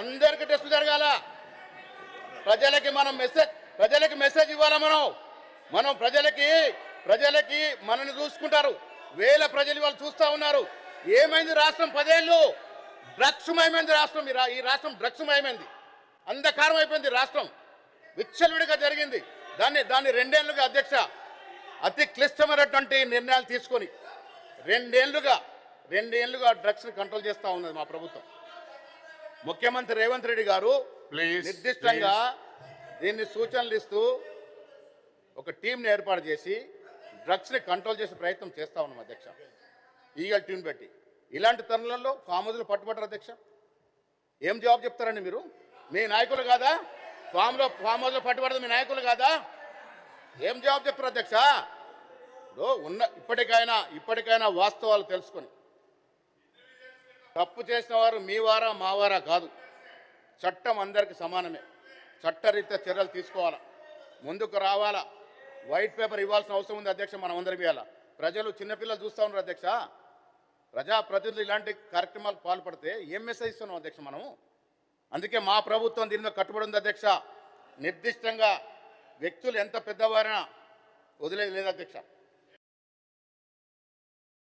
అందరికీ టెస్ట్ జరగాల. ప్రజలకి మెసేజ్ ఇవ్వాలా. మనం ప్రజలకి మనల్ని చూసుకుంటారు. వేల ప్రజలు వాళ్ళు చూస్తూ ఉన్నారు. ఏమైంది రాష్ట్రం? 10 ఏళ్ళు డ్రగ్స్ మయమైంది రాష్ట్రం. ఈ రాష్ట్రం డ్రగ్స్ మయమైంది. అంధకారం అయిపోయింది రాష్ట్రం. విచ్చలవిడిగా జరిగింది. దాన్ని 2 ఏళ్ళుగా అధ్యక్ష అతి క్లిష్టమైనటువంటి నిర్ణయాలు తీసుకొని 2 ఏళ్ళుగా డ్రగ్స్ని కంట్రోల్ చేస్తూ ఉన్నది మా ప్రభుత్వం. ముఖ్యమంత్రి రేవంత్ రెడ్డి గారు నిర్దిష్టంగా దీన్ని సూచనలు ఇస్తూ ఒక టీంని ఏర్పాటు చేసి డ్రగ్స్ని కంట్రోల్ చేసే ప్రయత్నం చేస్తూ ఉన్నాం అధ్యక్ష. ఈగల్ టీం పెట్టి ఇలాంటి తరుణంలో ఫామ్ హౌస్లు పట్టుబట్టరు అధ్యక్ష. ఏం జవాబు చెప్తారండి మీరు? మీ నాయకులు కాదా? ఫామ్ హౌస్లో పట్టుబడదు మీ నాయకులు కాదా? ఏం జవాబు చెప్తారు అధ్యక్ష? ఇప్పటికైనా వాస్తవాలు తెలుసుకొని తప్పు చేసిన వారు మీ వారా మా వారా కాదు. చట్టం అందరికీ సమానమే. చట్టరీత్యా చర్యలు తీసుకోవాలా, ముందుకు రావాలా. వైట్ పేపర్ ఇవ్వాల్సిన అవసరం ఉంది అధ్యక్ష. మనం అందరం ఇవ్వాలా. ప్రజలు చిన్నపిల్లలు చూస్తూ ఉన్నారు అధ్యక్ష. ప్రజాప్రతినిధులు ఇలాంటి కార్యక్రమాలకు పాల్పడితే ఏం మెసేజ్ ఇస్తున్నాం అధ్యక్ష మనము? అందుకే మా ప్రభుత్వం దీని మీద కట్టుబడి ఉంది అధ్యక్ష. నిర్దిష్టంగా వ్యక్తులు ఎంత పెద్దవారైనా వదిలేదు లేదు అధ్యక్ష.